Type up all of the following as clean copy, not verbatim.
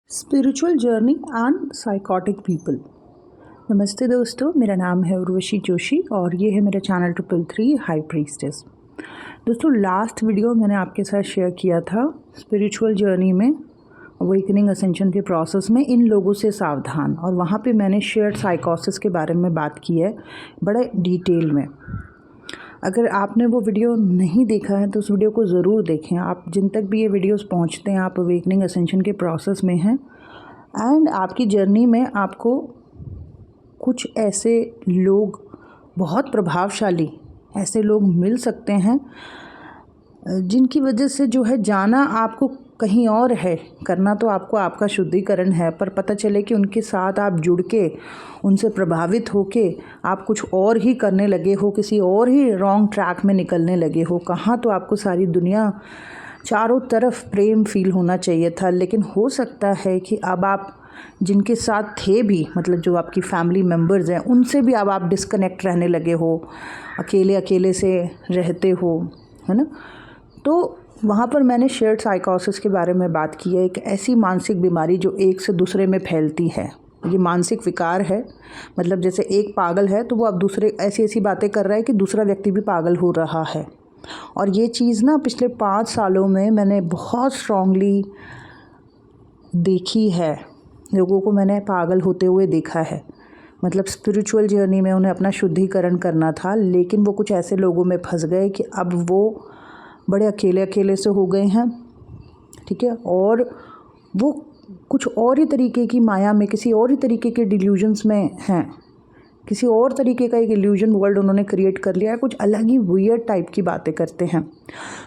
Spiritual journey and psychotic people. नमस्ते दोस्तों, मेरा नाम है उर्वशी जोशी और ये है मेरा चैनल 333 हाई प्रीस्टेस। दोस्तों, लास्ट वीडियो मैंने आपके साथ शेयर किया था स्पिरिचुअल जर्नी में अवेकनिंग असेंशन के प्रोसेस में इन लोगों से सावधान, और वहाँ पे मैंने शेयर्ड साइकोसिस के बारे में बात की है बड़े डिटेल में। अगर आपने वो वीडियो नहीं देखा है तो उस वीडियो को ज़रूर देखें। आप जिन तक भी ये वीडियोस पहुंचते हैं, आप अवेकनिंग असेंशन के प्रोसेस में हैं एंड आपकी जर्नी में आपको कुछ ऐसे लोग, बहुत प्रभावशाली ऐसे लोग मिल सकते हैं जिनकी वजह से जो है जाना आपको कहीं और है, करना तो आपको आपका शुद्धिकरण है, पर पता चले कि उनके साथ आप जुड़ के उनसे प्रभावित होके आप कुछ और ही करने लगे हो, किसी और ही रॉन्ग ट्रैक में निकलने लगे हो। कहाँ तो आपको सारी दुनिया चारों तरफ प्रेम फील होना चाहिए था, लेकिन हो सकता है कि अब आप जिनके साथ थे भी, मतलब जो आपकी फैमिली मेम्बर्स हैं, उनसे भी अब आप डिस्कनेक्ट रहने लगे हो, अकेले अकेले से रहते हो, है ना। तो वहाँ पर मैंने शेयर्ड साइकोसिस के बारे में बात की है। एक ऐसी मानसिक बीमारी जो एक से दूसरे में फैलती है। ये मानसिक विकार है, मतलब जैसे एक पागल है तो वो अब दूसरे ऐसी ऐसी बातें कर रहा है कि दूसरा व्यक्ति भी पागल हो रहा है। और ये चीज़ ना पिछले 5 सालों में मैंने बहुत स्ट्रांगली देखी है। लोगों को मैंने पागल होते हुए देखा है। मतलब स्पिरिचुअल जर्नी में उन्हें अपना शुद्धिकरण करना था, लेकिन वो कुछ ऐसे लोगों में फंस गए कि अब वो बड़े अकेले अकेले से हो गए हैं, ठीक है। और वो कुछ और ही तरीके की माया में, किसी और ही तरीके के डिल्यूजन्स में हैं, किसी और तरीके का एक इल्यूजन वर्ल्ड उन्होंने क्रिएट कर लिया है, कुछ अलग ही वियर्ड टाइप की बातें करते हैं।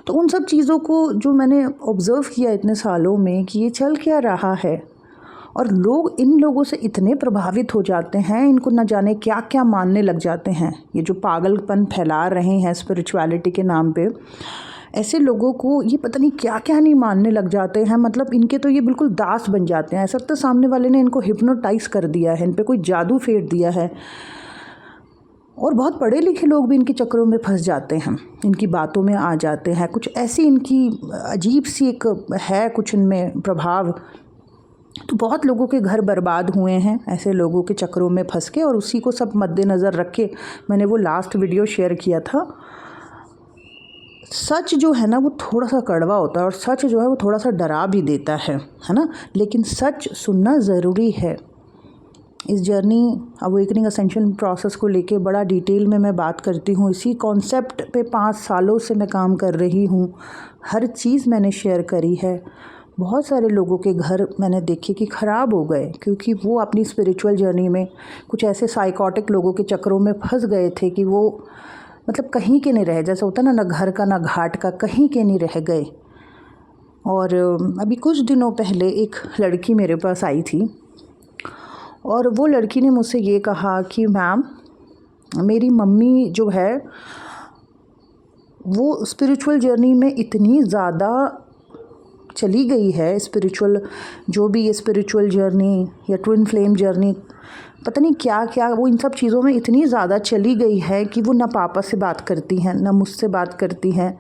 तो उन सब चीज़ों को जो मैंने ऑब्ज़र्व किया इतने सालों में कि ये चल क्या रहा है, और लोग इन लोगों से इतने प्रभावित हो जाते हैं, इनको न जाने क्या क्या मानने लग जाते हैं। ये जो पागलपन फैला रहे हैं स्पिरिचुअलिटी के नाम पे, ऐसे लोगों को ये पता नहीं क्या क्या नहीं मानने लग जाते हैं। मतलब इनके तो ये बिल्कुल दास बन जाते हैं। ऐसा लगता है सामने वाले ने इनको हिप्नोटाइज कर दिया है, इन पे कोई जादू फेर दिया है। और बहुत पढ़े लिखे लोग भी इनके चक्करों में फंस जाते हैं, इनकी बातों में आ जाते हैं। कुछ ऐसी इनकी अजीब सी एक है कुछ इनमें प्रभाव। तो बहुत लोगों के घर बर्बाद हुए हैं ऐसे लोगों के चक्करों में फंस के, और उसी को सब मद्देनज़र रख के मैंने वो लास्ट वीडियो शेयर किया था। सच जो है ना वो थोड़ा सा कड़वा होता है, और सच जो है वो थोड़ा सा डरा भी देता है ना। लेकिन सच सुनना ज़रूरी है। इस जर्नी अवेकनिंग असेंशन प्रोसेस को लेके बड़ा डिटेल में मैं बात करती हूँ। इसी कॉन्सेप्ट पे 5 सालों से मैं काम कर रही हूँ। हर चीज़ मैंने शेयर करी है। बहुत सारे लोगों के घर मैंने देखे कि ख़राब हो गए, क्योंकि वो अपनी स्पिरिचुअल जर्नी में कुछ ऐसे साइकोटिक लोगों के चक्करों में फंस गए थे कि वो मतलब कहीं के नहीं रहे। जैसा होता ना घर का ना घाट का, कहीं के नहीं रह गए। और अभी कुछ दिनों पहले एक लड़की मेरे पास आई थी, और वो लड़की ने मुझसे ये कहा कि मैम, मेरी मम्मी जो है वो स्पिरिचुअल जर्नी में इतनी ज़्यादा चली गई है, स्पिरिचुअल जो भी ये स्पिरिचुअल जर्नी या ट्विन फ्लेम जर्नी, पता नहीं क्या क्या, वो इन सब चीज़ों में इतनी ज़्यादा चली गई है कि वो ना पापा से बात करती हैं, ना मुझसे बात करती हैं,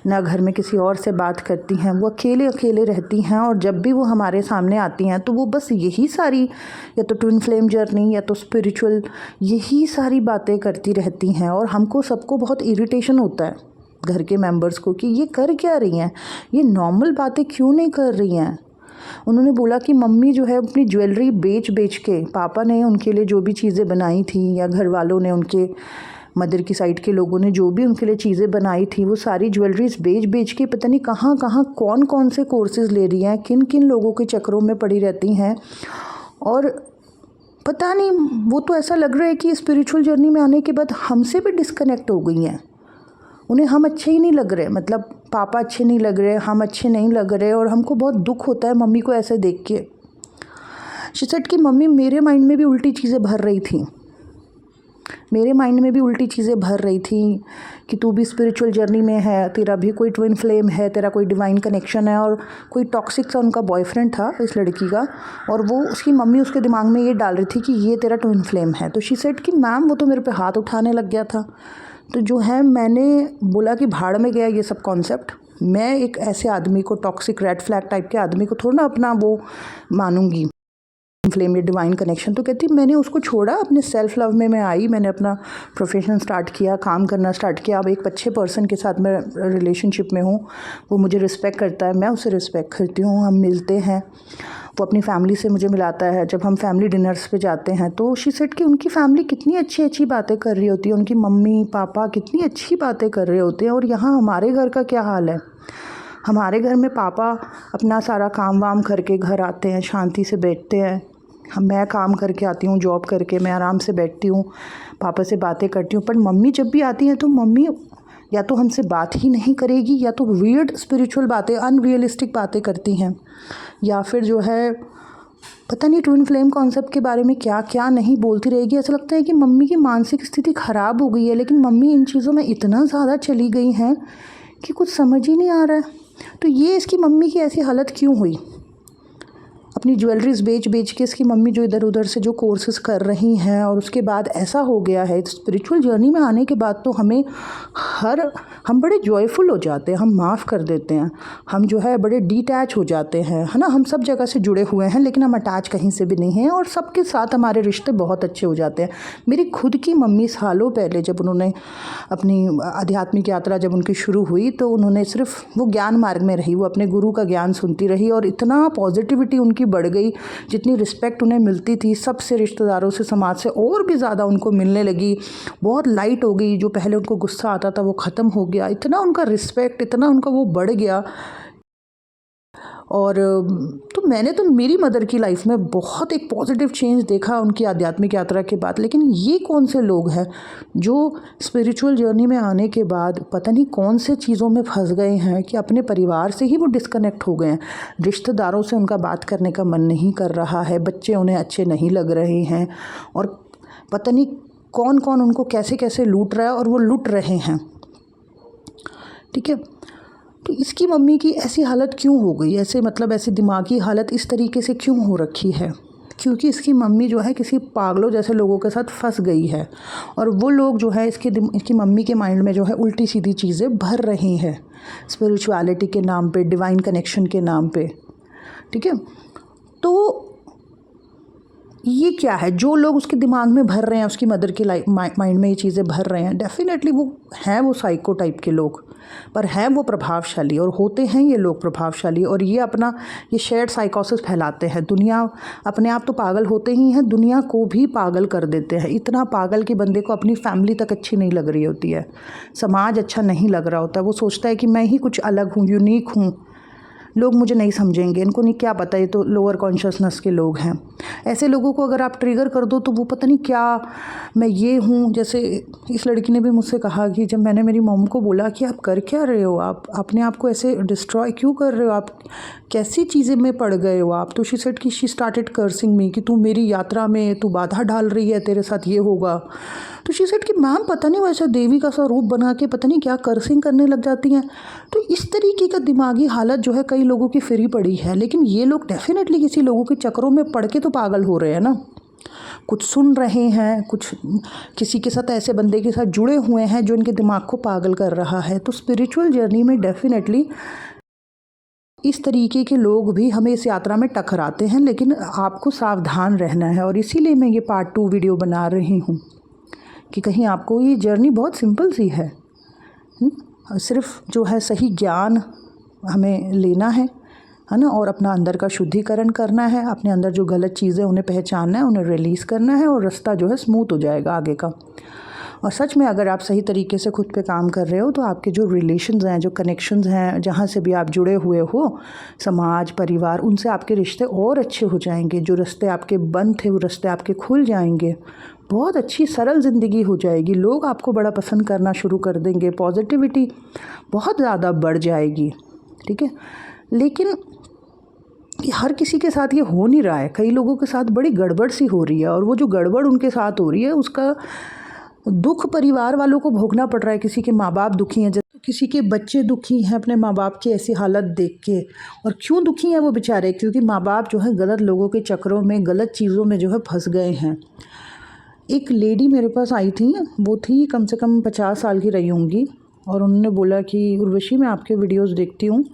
ना घर में किसी और से बात करती हैं। वो अकेले अकेले रहती हैं, और जब भी वो हमारे सामने आती हैं तो वो बस यही सारी, या तो ट्विन फ्लेम जर्नी या तो स्पिरिचुअल, यही सारी बातें करती रहती हैं। और हमको सबको बहुत इरिटेशन होता है, घर के मेंबर्स को, कि ये कर क्या रही हैं, ये नॉर्मल बातें क्यों नहीं कर रही हैं। उन्होंने बोला कि मम्मी जो है अपनी ज्वेलरी बेच बेच के, पापा ने उनके लिए जो भी चीज़ें बनाई थी, या घर वालों ने, उनके मदर की साइड के लोगों ने जो भी उनके लिए चीज़ें बनाई थी, वो सारी ज्वेलरीज बेच बेच के पता नहीं कहाँ कहाँ कौन कौन से कोर्सेज़ ले रही हैं, किन किन लोगों के चक्करों में पड़ी रहती हैं। और पता नहीं, वो तो ऐसा लग रहा है कि स्पिरिचुअल जर्नी में आने के बाद हमसे भी डिस्कनेक्ट हो गई हैं। उन्हें हम अच्छे ही नहीं लग रहे, मतलब पापा अच्छे नहीं लग रहे, हम अच्छे नहीं लग रहे, और हमको बहुत दुख होता है मम्मी को ऐसे देख के। शी सेड कि मम्मी, मेरे माइंड में भी उल्टी चीज़ें भर रही थी, मेरे माइंड में भी उल्टी चीज़ें भर रही थी कि तू भी स्पिरिचुअल जर्नी में है, तेरा भी कोई ट्विन फ्लेम है, तेरा कोई डिवाइन कनेक्शन है। और कोई टॉक्सिक सा उनका बॉयफ्रेंड था इस लड़की का, और वो उसकी मम्मी उसके दिमाग में ये डाल रही थी कि ये तेरा ट्विन फ्लेम है। तो शी सेड कि मैम, वो तो मेरे पे हाथ उठाने लग गया था। तो जो है, मैंने बोला कि भाड़ में गया ये सब कॉन्सेप्ट, मैं एक ऐसे आदमी को, टॉक्सिक रेड फ्लैग टाइप के आदमी को थोड़ा ना अपना वो मानूंगी, फ्लेम या डिवाइन कनेक्शन। तो कहती मैंने उसको छोड़ा, अपने सेल्फ लव में मैं आई, मैंने अपना प्रोफेशन स्टार्ट किया, काम करना स्टार्ट किया। अब एक अच्छे पर्सन के साथ मैं रिलेशनशिप में हूँ, वो मुझे रिस्पेक्ट करता है, मैं उसे रिस्पेक्ट करती हूँ, हम मिलते हैं, वो अपनी फैमिली से मुझे मिलाता है। जब हम फैमिली डिनर्स पे जाते हैं तो शी सेड कि उनकी फैमिली कितनी अच्छी अच्छी बातें कर रही होती है, उनकी मम्मी पापा कितनी अच्छी बातें कर रहे होते हैं, और यहाँ हमारे घर का क्या हाल है। हमारे घर में पापा अपना सारा काम वाम करके घर आते हैं, शांति से बैठते हैं, मैं काम करके आती हूँ जॉब करके, मैं आराम से बैठती हूँ, पापा से बातें करती हूँ। पर मम्मी जब भी आती हैं तो मम्मी या तो हमसे बात ही नहीं करेगी, या तो वियर्ड स्पिरिचुअल बातें, अनरियलिस्टिक बातें करती हैं, या फिर जो है पता नहीं ट्विन फ्लेम कॉन्सेप्ट के बारे में क्या क्या नहीं बोलती रहेगी। ऐसा लगता है कि मम्मी की मानसिक स्थिति ख़राब हो गई है, लेकिन मम्मी इन चीज़ों में इतना ज़्यादा चली गई हैं कि कुछ समझ ही नहीं आ रहा है। तो ये इसकी मम्मी की ऐसी हालत क्यों हुई? अपनी ज्वेलरीज बेच बेच के इसकी मम्मी जो इधर उधर से जो कोर्सेज कर रही हैं, और उसके बाद ऐसा हो गया है। स्पिरिचुअल जर्नी में आने के बाद तो हम बड़े जॉयफुल हो जाते हैं, हम माफ़ कर देते हैं, हम जो है बड़े डिटैच हो जाते हैं, है ना। हम सब जगह से जुड़े हुए हैं लेकिन हम अटैच कहीं से भी नहीं हैं, और सबके साथ हमारे रिश्ते बहुत अच्छे हो जाते हैं। मेरी खुद की मम्मी सालों पहले जब उन्होंने अपनी आध्यात्मिक यात्रा जब उनकी शुरू हुई, तो उन्होंने सिर्फ वो ज्ञान मार्ग में रही, वो अपने गुरु का ज्ञान सुनती रही, और इतना पॉजिटिविटी उनकी बढ़ गई, जितनी रिस्पेक्ट उन्हें मिलती थी सबसे, रिश्तेदारों से, समाज से, और भी ज़्यादा उनको मिलने लगी। बहुत लाइट हो गई, जो पहले उनको गुस्सा आता था वो ख़त्म हो गया, इतना उनका रिस्पेक्ट, इतना उनका वो बढ़ गया। और तो मैंने तो मेरी मदर की लाइफ में बहुत एक पॉजिटिव चेंज देखा उनकी आध्यात्मिक यात्रा के बाद। लेकिन ये कौन से लोग हैं जो स्पिरिचुअल जर्नी में आने के बाद पता नहीं कौन से चीज़ों में फंस गए हैं कि अपने परिवार से ही वो डिस्कनेक्ट हो गए हैं, रिश्तेदारों से उनका बात करने का मन नहीं कर रहा है, बच्चे उन्हें अच्छे नहीं लग रहे हैं, और पता नहीं कौन कौन उनको कैसे कैसे लूट रहा है, और वो लूट रहे हैं। ठीक है, तो इसकी मम्मी की ऐसी हालत क्यों हो गई, ऐसे मतलब ऐसी दिमागी हालत इस तरीके से क्यों हो रखी है? क्योंकि इसकी मम्मी जो है किसी पागलों जैसे लोगों के साथ फंस गई है, और वो लोग जो है इसकी मम्मी के माइंड में जो है उल्टी सीधी चीज़ें भर रही हैं, स्पिरिचुअलिटी के नाम पे, डिवाइन कनेक्शन के नाम पे। ठीक है, तो ये क्या है जो लोग उसके दिमाग में भर रहे हैं, उसकी मदर के माइंड में ये चीज़ें भर रहे हैं? डेफिनेटली वो साइको टाइप के लोग, पर हैं वो प्रभावशाली, और होते हैं ये लोग प्रभावशाली, और ये शेयर्ड साइकोसिस फैलाते हैं। दुनिया अपने आप तो पागल होते ही हैं, दुनिया को भी पागल कर देते हैं। इतना पागल कि बंदे को अपनी फैमिली तक अच्छी नहीं लग रही होती है, समाज अच्छा नहीं लग रहा होता, वो सोचता है कि मैं ही कुछ अलग हूँ, यूनिक हूँ, लोग मुझे नहीं समझेंगे, इनको नहीं क्या पता, ये तो लोअर कॉन्शियसनेस के लोग हैं। ऐसे लोगों को अगर आप ट्रिगर कर दो तो वो पता नहीं क्या, मैं ये हूँ। जैसे इस लड़की ने भी मुझसे कहा कि जब मैंने मेरी मॉम को बोला कि आप कर क्या रहे हो, आप अपने आप को ऐसे डिस्ट्रॉय क्यों कर रहे हो, आप कैसी चीज़ें में पड़ गए हो आप, तो शी सेड कि शी स्टार्टेड कर्सिंग मी कि तू मेरी यात्रा में तू बाधा डाल रही है, तेरे साथ ये होगा। तो शी सेड कि मैम पता नहीं वैसा देवी का सा रूप बना के पता नहीं क्या कर्सिंग करने लग जाती हैं। तो इस तरीके का दिमागी हालत जो है कई लोगों की फिरी पड़ी है, लेकिन ये लोग डेफिनेटली किसी लोगों के चक्रों में पड़ के तो पागल हो रहे हैं ना, कुछ सुन रहे हैं, कुछ किसी के साथ ऐसे बंदे के साथ जुड़े हुए हैं जो इनके दिमाग को पागल कर रहा है। तो स्पिरिचुअल जर्नी में डेफिनेटली इस तरीके के लोग भी हमें इस यात्रा में टकराते हैं, लेकिन आपको सावधान रहना है। और इसीलिए मैं ये पार्ट 2 वीडियो बना रही हूँ कि कहीं आपको ये जर्नी बहुत सिंपल सी है, सिर्फ जो है सही ज्ञान हमें लेना है ना, और अपना अंदर का शुद्धिकरण करना है, अपने अंदर जो गलत चीज़ें उन्हें पहचानना है, उन्हें रिलीज़ करना है, और रास्ता जो है स्मूथ हो जाएगा आगे का। और सच में अगर आप सही तरीके से खुद पे काम कर रहे हो तो आपके जो रिलेशंस हैं, जो कनेक्शंस हैं, जहाँ से भी आप जुड़े हुए हो, समाज, परिवार, उनसे आपके रिश्ते और अच्छे हो जाएंगे। जो रास्ते आपके बंद थे वो रास्ते आपके खुल जाएंगे, बहुत अच्छी सरल ज़िंदगी हो जाएगी, लोग आपको बड़ा पसंद करना शुरू कर देंगे, पॉजिटिविटी बहुत ज़्यादा बढ़ जाएगी। ठीक है, लेकिन हर किसी के साथ ये हो नहीं रहा है, कई लोगों के साथ बड़ी गड़बड़ सी हो रही है, और वो जो गड़बड़ उनके साथ हो रही है उसका दुख परिवार वालों को भोगना पड़ रहा है। किसी के माँ बाप दुखी हैं, किसी के बच्चे दुखी हैं अपने माँ बाप की ऐसी हालत देख के। और क्यों दुखी हैं वो बेचारे? क्योंकि माँ बाप जो है गलत लोगों के चक्रों में, गलत चीज़ों में जो है फंस गए हैं। एक लेडी मेरे पास आई थी, वो थी कम से कम 50 साल की रही होंगी, और उन्होंने बोला कि उर्वशी मैं आपके वीडियोस देखती हूँ,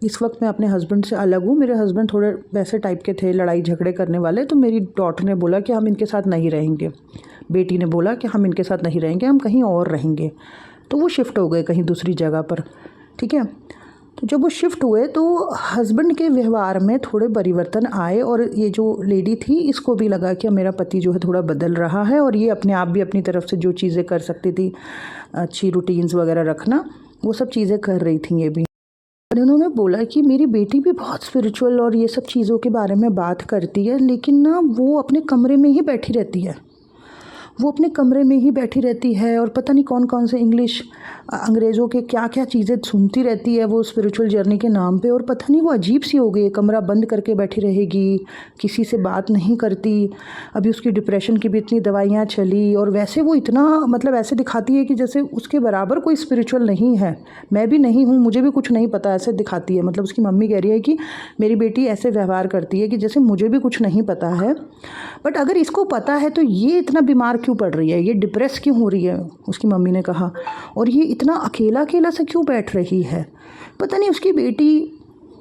इस वक्त मैं अपने हस्बैंड से अलग हूँ, मेरे हस्बैंड थोड़े वैसे टाइप के थे, लड़ाई झगड़े करने वाले, तो मेरी डॉटर ने बोला कि हम इनके साथ नहीं रहेंगे, बेटी ने बोला कि हम इनके साथ नहीं रहेंगे, हम कहीं और रहेंगे। तो वो शिफ्ट हो गए कहीं दूसरी जगह पर, ठीक है। तो जब वो शिफ्ट हुए तो हस्बैंड के व्यवहार में थोड़े परिवर्तन आए, और ये जो लेडी थी इसको भी लगा कि मेरा पति जो है थोड़ा बदल रहा है, और ये अपने आप भी अपनी तरफ से जो चीज़ें कर सकती थी, अच्छी रूटीन्स वगैरह रखना, वो सब चीज़ें कर रही थी ये भी। और उन्होंने बोला कि मेरी बेटी भी बहुत स्पिरिचुअल और ये सब चीज़ों के बारे में बात करती है, लेकिन ना वो अपने कमरे में ही बैठी रहती है, वो अपने कमरे में ही बैठी रहती है और पता नहीं कौन कौन से इंग्लिश अंग्रेज़ों के क्या क्या चीज़ें सुनती रहती है वो स्पिरिचुअल जर्नी के नाम पे, और पता नहीं वो अजीब सी हो गई है, कमरा बंद करके बैठी रहेगी, किसी से बात नहीं करती। अभी उसकी डिप्रेशन की भी इतनी दवाइयाँ चली, और वैसे वो इतना मतलब ऐसे दिखाती है कि जैसे उसके बराबर कोई स्पिरिचुअल नहीं है, मैं भी नहीं हूँ, मुझे भी कुछ नहीं पता, ऐसे दिखाती है। मतलब उसकी मम्मी कह रही है कि मेरी बेटी ऐसे व्यवहार करती है कि जैसे मुझे भी कुछ नहीं पता है, बट अगर इसको पता है तो ये इतना बीमार क्यों पड़ रही है, ये डिप्रेस क्यों हो रही है, उसकी मम्मी ने कहा, और ये इतना अकेला अकेला से क्यों बैठ रही है। पता नहीं उसकी बेटी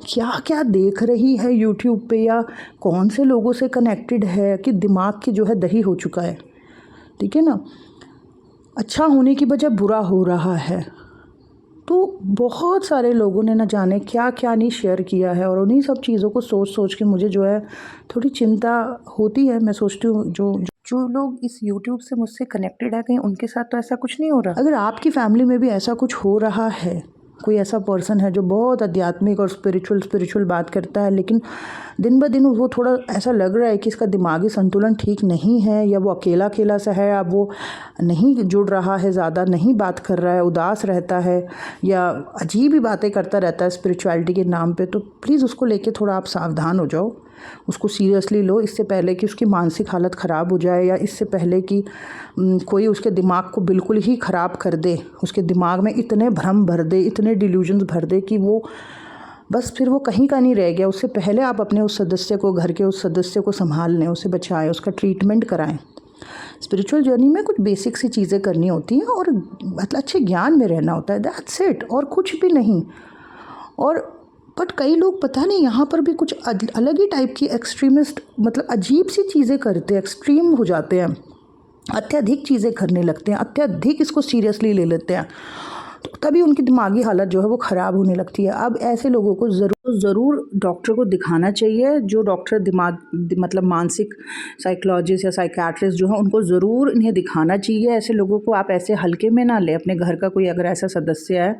क्या क्या देख रही है यूट्यूब पे, या कौन से लोगों से कनेक्टेड है कि दिमाग की जो है दही हो चुका है, ठीक है ना, अच्छा होने की बजाय बुरा हो रहा है। तो बहुत सारे लोगों ने न जाने क्या क्या नहीं शेयर किया है, और उन्हीं सब चीज़ों को सोच सोच के मुझे जो है थोड़ी चिंता होती है। मैं सोचती हूँ जो लोग इस यूट्यूब से मुझसे कनेक्टेड है, कहीं उनके साथ तो ऐसा कुछ नहीं हो रहा। अगर आपकी फैमिली में भी ऐसा कुछ हो रहा है, कोई ऐसा पर्सन है जो बहुत आध्यात्मिक और स्पिरिचुअल बात करता है, लेकिन दिन ब दिन वो थोड़ा ऐसा लग रहा है कि इसका दिमागी संतुलन ठीक नहीं है, या वो अकेला अकेला सा है, अब वो नहीं जुड़ रहा है, ज़्यादा नहीं बात कर रहा है, उदास रहता है, या अजीब ही बातें करता रहता है स्पिरिचुअलिटी के नाम पे, तो प्लीज़ उसको लेके थोड़ा आप सावधान हो जाओ, उसको सीरियसली लो, इससे पहले कि उसकी मानसिक हालत ख़राब हो जाए, या इससे पहले कि कोई उसके दिमाग को बिल्कुल ही ख़राब कर दे, उसके दिमाग में इतने भ्रम भर दे, इतने डिल्यूजन्स भर दे कि वो बस फिर वो कहीं का नहीं रह गया। उससे पहले आप अपने उस सदस्य को, घर के उस सदस्य को संभाल लें, उसे बचाएं, उसका ट्रीटमेंट कराएं। स्पिरिचुअल जर्नी में कुछ बेसिक सी चीज़ें करनी होती हैं, और मतलब अच्छे ज्ञान में रहना होता है, दैट्स इट, और कुछ भी नहीं। और बट कई लोग पता नहीं यहाँ पर भी कुछ अलग ही टाइप की एक्सट्रीमिस्ट, मतलब अजीब सी चीज़ें करते हैं, एक्सट्रीम हो जाते हैं, अत्यधिक चीज़ें करने लगते हैं, अत्यधिक इसको सीरियसली ले लेते हैं, तो तभी उनकी दिमागी हालत जो है वो ख़राब होने लगती है। अब ऐसे लोगों को ज़रूर डॉक्टर को दिखाना चाहिए, जो डॉक्टर मतलब मानसिक साइकोलॉजिस्ट या साइकियाट्रिस्ट जो है, उनको ज़रूर इन्हें दिखाना चाहिए। ऐसे लोगों को आप ऐसे हल्के में ना लें। अपने घर का कोई अगर ऐसा सदस्य है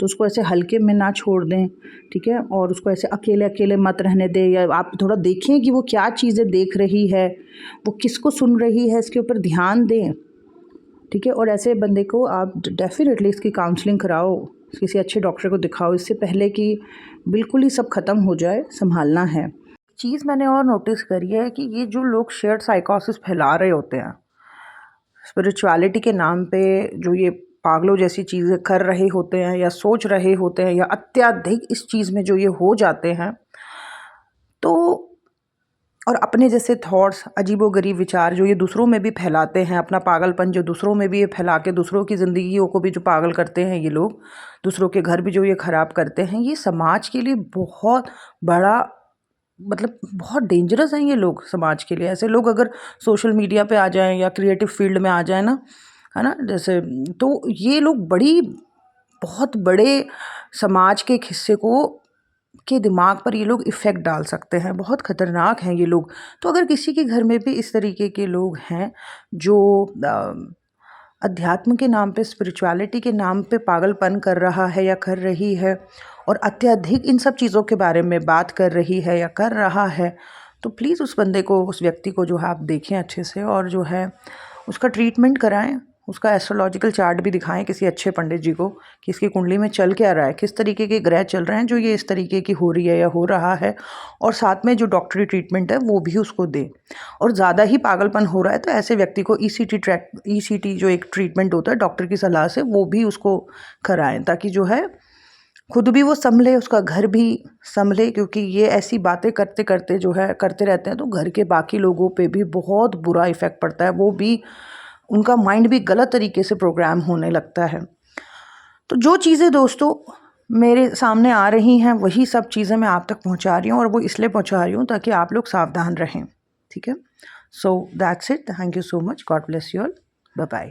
तो उसको ऐसे हल्के में ना छोड़ दें, ठीक है, और उसको ऐसे अकेले अकेले मत रहने दें, या आप थोड़ा देखें कि वो क्या चीज़ें देख रही है, वो किसको सुन रही है, इसके ऊपर ध्यान दें, ठीक है। और ऐसे बंदे को आप डेफिनेटली इसकी काउंसलिंग कराओ, किसी अच्छे डॉक्टर को दिखाओ, इससे पहले कि बिल्कुल ही सब ख़त्म हो जाए, संभालना है। चीज़ मैंने और नोटिस करी है कि ये जो लोग शेयर्ड साइकोसिस फैला रहे होते हैं स्पिरिचुअलिटी के नाम पे, जो ये पागलों जैसी चीज़ें कर रहे होते हैं या सोच रहे होते हैं, या अत्यधिक इस चीज़ में जो ये हो जाते हैं, तो और अपने जैसे थॉट्स, अजीबोगरीब विचार जो ये दूसरों में भी फैलाते हैं, अपना पागलपन जो दूसरों में भी ये फैला के दूसरों की ज़िंदगियों को भी जो पागल करते हैं ये लोग, दूसरों के घर भी जो ये ख़राब करते हैं, ये समाज के लिए बहुत बड़ा, मतलब बहुत डेंजरस हैं ये लोग समाज के लिए। ऐसे लोग अगर सोशल मीडिया पे आ जाएं या क्रिएटिव फील्ड में आ जाएं ना, है ना, जैसे, तो ये लोग बहुत बड़े समाज के एक हिस्से के दिमाग पर ये लोग इफ़ेक्ट डाल सकते हैं, बहुत ख़तरनाक हैं ये लोग। तो अगर किसी के घर में भी इस तरीके के लोग हैं जो अध्यात्म के नाम पे, स्पिरिचुअलिटी के नाम पे पागलपन कर रहा है या कर रही है, और अत्यधिक इन सब चीज़ों के बारे में बात कर रही है या कर रहा है, तो प्लीज़ उस बंदे को, उस व्यक्ति को जो है आप देखें अच्छे से, और जो है उसका ट्रीटमेंट कराएं, उसका एस्ट्रोलॉजिकल चार्ट भी दिखाएं किसी अच्छे पंडित जी को कि इसकी कुंडली में चल क्या रहा है, किस तरीके के ग्रह चल रहे हैं जो ये इस तरीके की हो रही है या हो रहा है, और साथ में जो डॉक्टरी ट्रीटमेंट है वो भी उसको दें। और ज़्यादा ही पागलपन हो रहा है तो ऐसे व्यक्ति को ईसीटी जो एक ट्रीटमेंट होता है डॉक्टर की सलाह से, वो भी उसको कराएं, ताकि जो है खुद भी वो संभले, उसका घर भी संभले, क्योंकि ये ऐसी बातें करते करते जो है करते रहते हैं तो घर के बाकी लोगों पे भी बहुत बुरा इफ़ेक्ट पड़ता है, वो भी, उनका माइंड भी गलत तरीके से प्रोग्राम होने लगता है। तो जो चीज़ें दोस्तों मेरे सामने आ रही हैं वही सब चीज़ें मैं आप तक पहुंचा रही हूँ, और वो इसलिए पहुंचा रही हूँ ताकि आप लोग सावधान रहें, ठीक है। So that's it, thank you so much, God bless you all, bye bye.